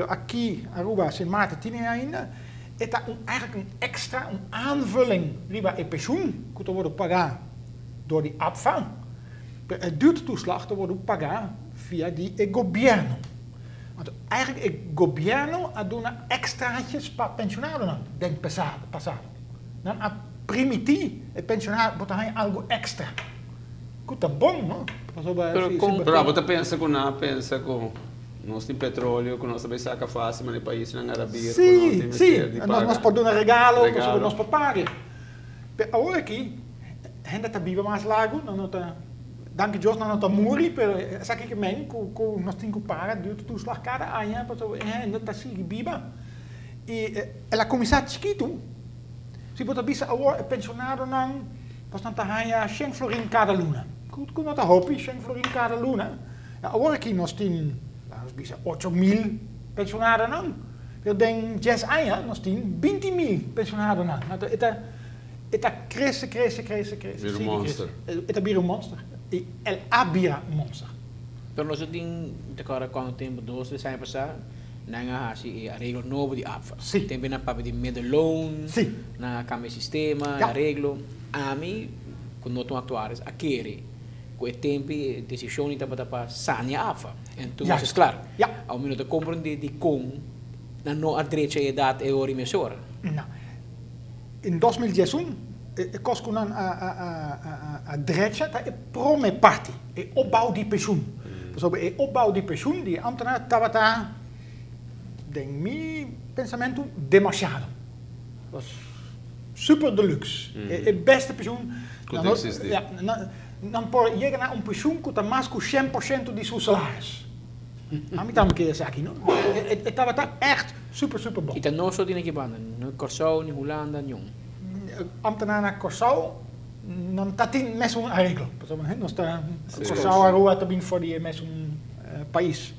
Aqui, Aruba, Sint Maarten, 10 jaar ainda. Het is eigenlijk een extra, een aanvulling, riba e pensioen, que wordt pagar door die APVA. Het duurtoeslag wordt ook pagar via die governo. Want eigenlijk het governo doet extraatjes para pensionados, denk passado. Dan a primiti, het pensionado bota algo extra. Cuta bom, não? Pero você pensa com nós temos petróleo, que nós também saca fácil, mas no país não é Arabia. Sim, nós podemos dar regalo, nós podemos pagar. Agora aqui, ainda está viva mais largo, não está, danke Deus, não está muri, mas sabe que men, nós temos que pagar, due toeslag cada ano, ainda está assim viva. E ela começa a chiquito. Se você bisa agora pensionado não, nós não está 100 florin cada luna. Que não está hobby, 100 florin cada luna. Agora aqui nós temos bisa 8.000 pensionados não. Eu tenho 10 anos, nós temos 20.000 pensionados não. Então, cresce. Vira um monster. Então, vira um monster. E ele vira um monster. Pero nós temos, agora quando temos 2 de anos passado, nós temos arreglo novo de APFA. Sim. Temos na papel de medalhão, Sim. na cambio sistema, arreglo. A mim, quando nós atuamos, a querer. Com o tempo, a decisão está para sanear a AFA. Então, é claro, ao menos compreender de como não a direita e a idade é a emissora. Não. Em 2011, a Cosco a direita é prome parte, é opbouw die pensioen. É opbouw die pensioen, die ambtenaar estava, denk meu pensamento, demasiado. Was super deluxe. É beste pensioen. Não pode chegar a pensioen que está mais que 100% de seu salário. A mim também quer dizer aqui, não? Estava echt super bom. E não só tem aqui banda, no Corsau, no Holanda, não. Ambtenaar na Corsau, não está tem mesmo arreglo. Não está Corsau a rua também voor die mesmo país.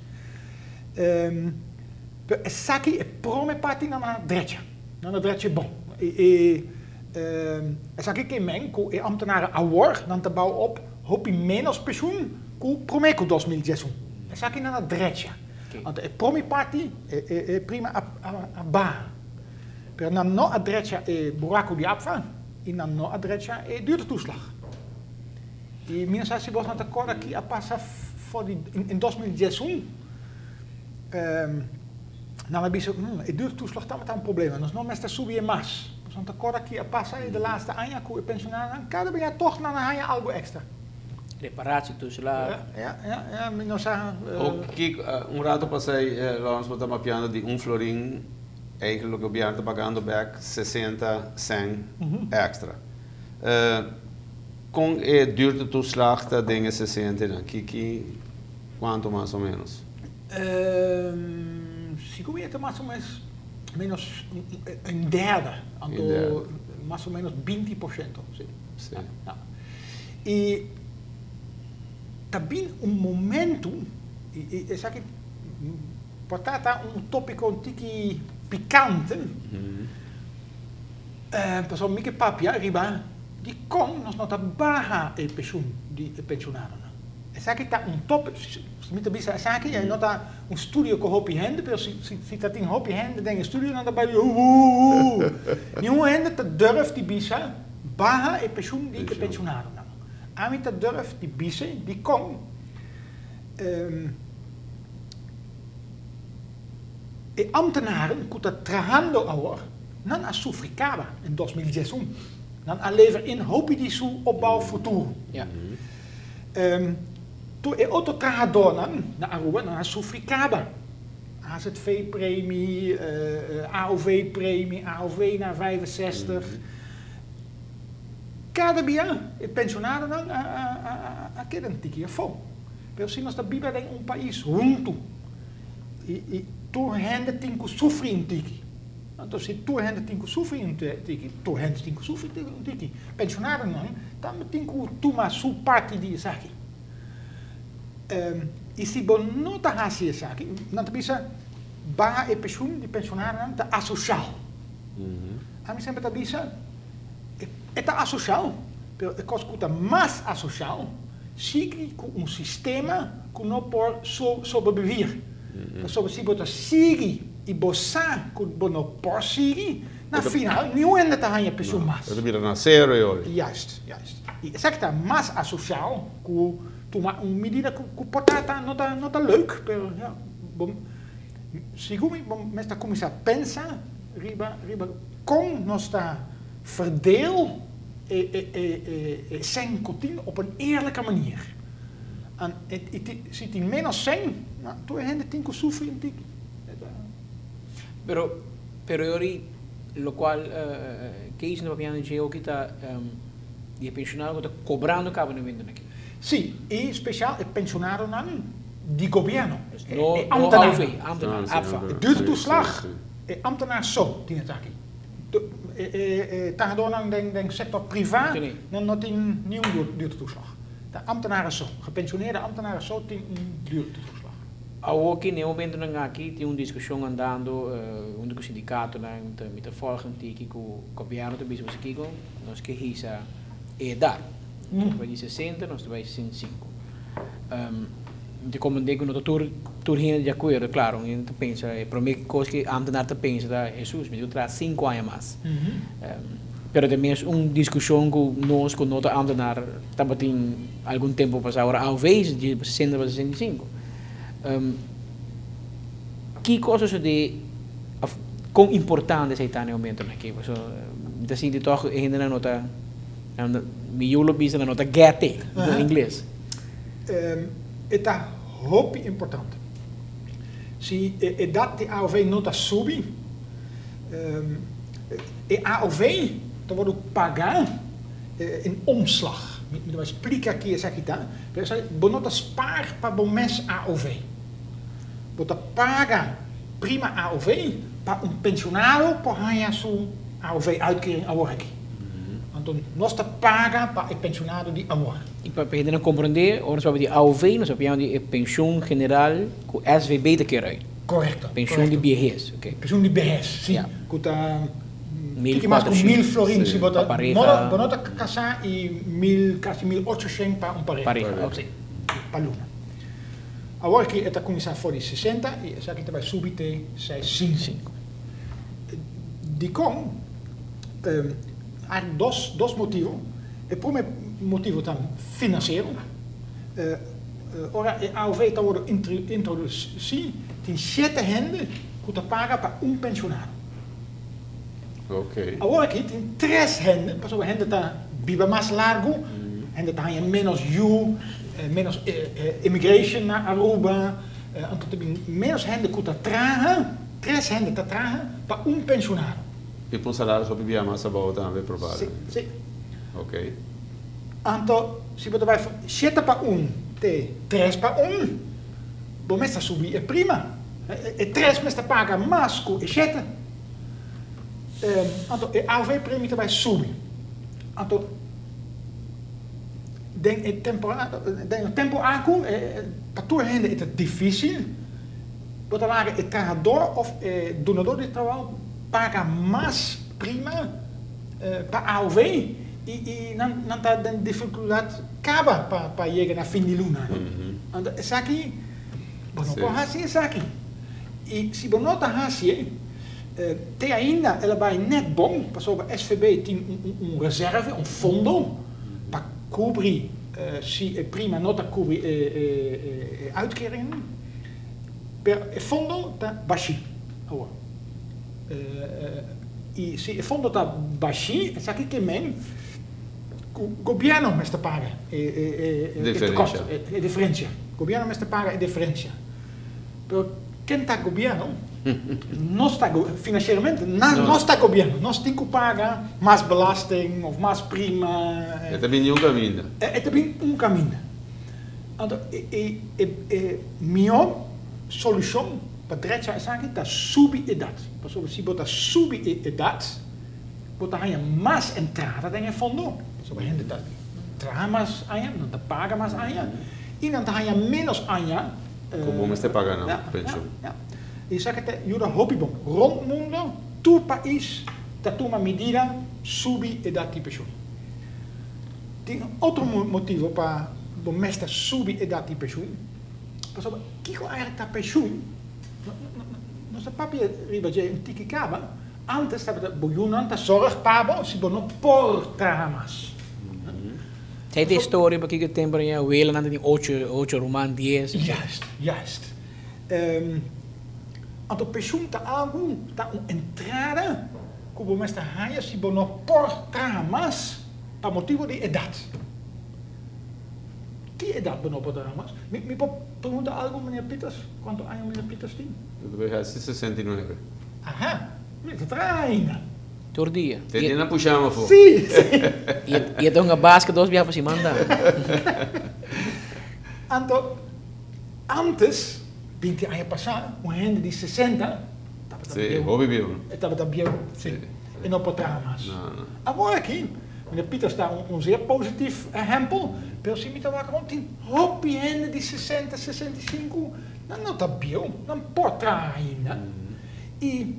Essa aqui é prome parte na direita, bom. Essa aqui que men, que ambtenaren award, dan te bouwen op, hoop je menos pensioen, que promeco 2016. Essa aqui na direita. Want de promi party é prima a ba. Pero na no a direita é buraco de APFA, e na no a direita é duurtoeslag. E minha se was not akkoord aqui a passa in 2016. Nou, dan is het duurtoeslag dan met een probleem. Dat is nog met de subie mas. Want akkoord aqui a passa de laatste anja que o pensionado cada vez toch na anja algo extra. Reparatie toeslag. Ja, não zeggen. Ook rato passei, nós estamos mapeando de florin, eigenlijk o governo está pagando back 60 cent extra. Com o duurtoeslag está dingen 60, dan kiki, quanto mais ou menos? Se começa mais ou menos een derde, mais ou menos 20%. Sim. E também momento, e aqui portanto tópico um tiki picante, pessoal me que papia riba, die kom nós não tá barra e pensioen die pensionado. Essa aqui tá tópico. Met de essa aqui é nota estúdio com hopi hende, pero se tá tem hopi hende denk estúdio não daarbij nenhum hende te durf die bisa barra e pensioen die pensionado não. A mim te durf die bisa die kom e ambtenaren que tá trabajando agora não a sufricava em 2016 não a lever in hopi die su opbouw futuro. Ja. Toen je auto trajador na Aruba, na sufricaba. AZV-premie, AOV-premie, AOV naar 65. Cada dia, het pensionado dan, queda een tikje vol. Pero si nós da Bíblia tem país junto, e tu hende tem que sofrer um tiki. Então se tu hende tem que sofrer um tiki, tu hende tem que sofrer um tiki. Pensionado não, dan tem que tomar sua parte disso aqui. E se você não está fazendo isso aqui, não bisa barra e pensioen, die pensionaren, te asociaal. A mim sempre bisa, é asociaal, mas é mais asociaal, zie com sistema que não pode sobreviver. Sobre si bota sigi e bossa com bono por sigi, na final não ainda tá ganha pensioen mas. Dat heb je na zero euro. Juist. E zeg que tá mais asocial com uma medida que portata não tá leuk, pero ja, bom, segundo me está começar a pensar riba com nós tá verdeel zijn continu op een eerlijke manier. En zit in menos zijn, toen hij de tinko sufri in Pero ori, lo qual que isso no papiano de eu que tá de pensionado que tá cobrando cabo no vendo aqui. Sim, e speciaal het pensionado nan die governo. No ambtenaar, AFA. Duurde toeslag, ambtenaar zo, die het aqui. Daardoor dan sector privaat, dan not in nieuw duurtoeslag. De ambtenaren zo, gepensioneerde ambtenaren zo, die duurtoeslag. Aqui, nesse momento, aqui tem discussão andando, com o sindicato, met de volgende com o governo do bispo aqui, nós que hisa edad. Nós vai de 60, nós vai de 65. De como digo, nós turhinha de acordo, claro, a gente pensa, a primeira coisa que ambtenar te pensa da Jesus, mas eu trago 5 anos mais. Pero também é discussão com nós, com outra ambtenar, também tem algum tempo passado, agora, ao vez de 60 para 65. Que coisas de quão importante é esse aumento aqui? Assim, de toch ainda na nota, miolo bisa na nota GT em inglês. Está muito importante. Se dat de AOV nota subi, AOV dan wordt pagar in omslag. Met explica aqui essa aqui tá. Bonota spar para bom mês AOV. Bota paga prima AOV para pensionado por ganhar sua AOV uitkering agora aqui. Então nós tá paga para pensionado de agora. E para poder compreender, nós vamos de AOV, nós vamos de pensão general com SVB de querer. Correto. Pensão de vejez, ok. Pensão de vejez, sim. Com tá 1.400 florins, se bota bonota casar e quase 1.800 para pareja. Ok. Para luna. Agora que está começar a de 60 e essa aqui vai subir até 65. De com há dois motivos. O primeiro motivo é financeiro. Ora, a AOV está worden introduzido, tem 7 handen que paga para pensionado. Ok. Agora aqui tem 3 handen, pas op, handen está biba mais largo, handen está menos menos immigration naar Aruba, menos handen que tragen, 3 handen te tragen para pensionado. E para um salário só bebia massa boa também, provável. Sim. Ok. Então, se você vai 7 para 3 para 1, bom, mas subir é prima. E 3 mas paga mais que 7. Então, a AOV premie vai subir. Então, o tempo aankomt, para toda gente é difícil. Porque o trabalhador ou donador de trabalho paga mais prima para a AOV e não está dando dificuldade acaba para chegar na fim de luna. Então, isso aqui, não pode isso aqui. E se você não está assim, tem ainda, ela vai net bom, passou para SVB tem reserve, fundo, para cobrir, se prima nota cobrir uitkeringen, per fundo está baixo. E se o fundo está baixo, isso aqui que men, o governo me está paga a diferença. O governo me está paga a diferença. Pero quem está governo, não está financeiramente, não está governo. Nós temos que pagar mais belasting ou mais prima. É também caminho. É também caminho. Então, minha solução para direita é aqui, está subir a idade. Se você subir a idade, você tem mais entrada em fundo. Se você tem mais anos, não paga mais anos. E não tem menos anos. Como você paga na pensão? E zeg het, jullie hobbybom rondmundo, todo país tem uma medida subir a idade de pensioen. Tem outro motivo para o mestre subir a idade de pensioen. Pas op, kijk eigenlijk naar pensioen, Nossa papi riba je um tikikaba, antes estava boiunan, ta zorgpabo, se bono por tramas. Zij de historie, maar kijk tempo in jou, welen aan die 8 roman 10. Juist. Anto pensioen ta algo, ta entrada, como mestre Haya, se bono por tramas, pa motivo de edad. Die edad bono por tramas. Me pregunta algo, meneer Pieters, ¿cuántos años meneer Pieters tiene? Eu devia 69. Ajá, me traina. Door dia. Tem na puxama, pô. Sim. E então a basca 2 dias para se mandar. Antes, 20 anos passados, um gente de 60, sim, hobby viu. Estava também, sim. E não tramas. Não. Agora aqui, meneer Pieters está zeer positief exempel, pelo se me estava contando, hobby gente de 60, 65, não está bem, não pode ainda. E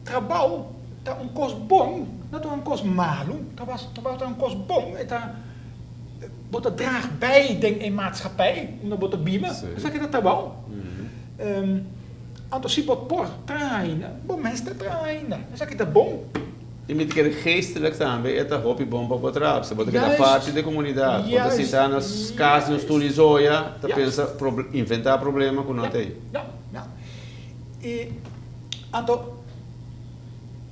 trabalho tá cost bom, não tá cost malo, tá cost bom, tá bota draag bij denk in maatschappij, om dat te biemen, zeg je dat tá bom? Anto se bot por traina, bom mensen traina, zeg je dat bom? E me quer geestelijk também é a hobby bom para trás, você bota que parte da comunidade, bota sentar nas casas, nos tulizoia, tá pensa inventar problema com não tem. Ja. E anto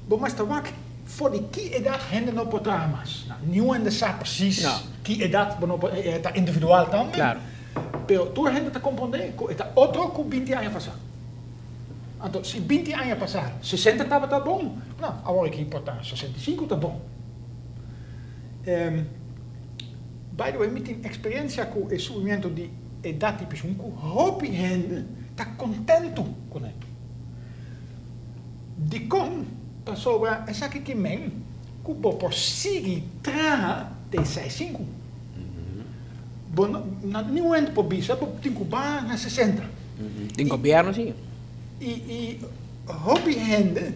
bom, mas também voor die ki-edad henden no potramas. Nieuw en de sa precies. Ki-edad é individual também. Claro. Pero tu henden te compreender, é outro com 20 anos passar. Então, se 20 anos passar, 60 tá bom. Não, agora que importa 65 tá bom. By the way, met die experiência com o subimento de edad de pensioen, com hobby henden, tá contento com ele. De com sobre essa aqui que men, que por seguir tra de 65. Bom, não entra por bisa, por tem que bar na 60. Tem governo sim. E hobby hende,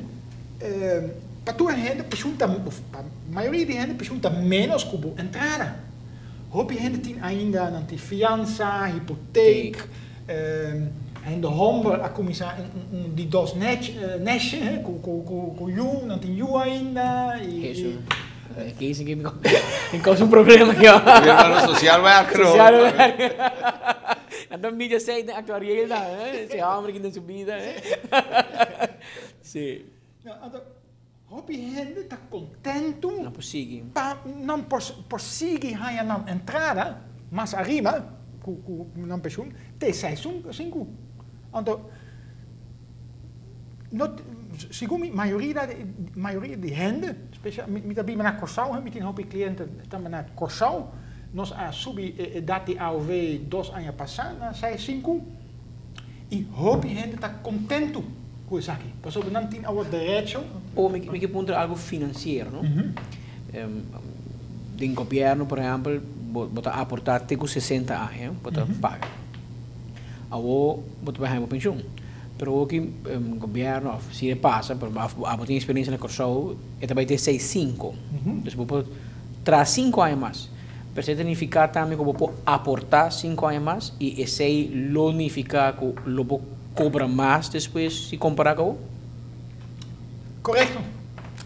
para tua hende pergunta, a maioria de hende pergunta menos que a entrada. Hobby hende tem ainda não tem fiança, hipoteca, en de homber a começar die dos nesje com you não tem you ainda isso que isso que me causa problema aqui ó social worker então mídia sei da atuariel da se homem que não subida sim hobby hende tá contento não prossegue não prossegue há na entrada mas arriba com não pensioen te 65 então segundo a maioria de gente, especial met dat bij na Corsau, met een hoop cliënten dan na Corsau, nós a subi dati AOV 2 anos passados, na 65, e hoop gente tá contento com isso aqui. Passou não tem agora direito. Ou me que ponto algo financeiro, não? De governo, por exemplo, bota aportar até com 60 anos, bota paga. Ou bota para a pensão. Pero aqui o governo, se passa, por a botar experiência na Corsau, é também ter 65. Então, vou traz 5 anos mais. Pero isso significa também que vou aportar 5 anos mais e esse lonificar que eu vou cobrar mais depois se comparar com o? Correto.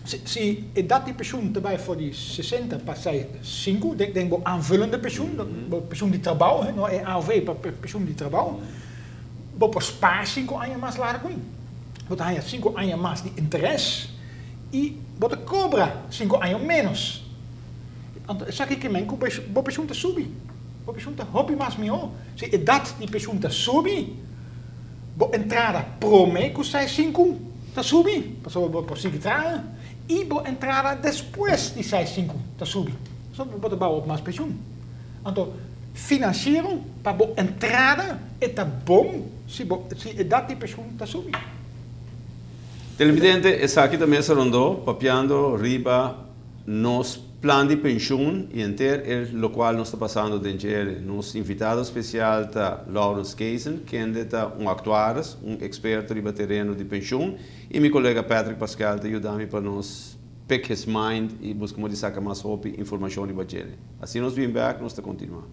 Se a idade de pensioen erbij voor die 60 para 65, denk ik aanvullende pensioen, pensioen de trabalho, não é AOV para pensioen de trabalho. Vou spaar 5 anos mais largo, vou ter 5 anos mais de interesse e vou cobrar 5 anos menos. Então, zeg ik que vou pensioen te subir, vou pensioen te hobby mais melhor. Se a idade de pensioen te subir, vou entrada pro mês com 65 te subir, vou seguir trabalhando. E vou entrada depois de 65 te subir. Só vou bouwen op mais pensioen. Então, financieren para boa entrada é bom se a idade de pensioen te subir. Televidente, essa aqui também se rondou, papiando riba nos plano de pensioen e inteiro, o qual nós está passando dentro. Nosso invitado especial está Lawrence Keisen, que é actuário, experto riba terreno de pensioen, e meu colega Patrick Pascal está ajudando para nós pick his mind e buscar mais informação riba ele. Assim nós vimos back, nós está continuando.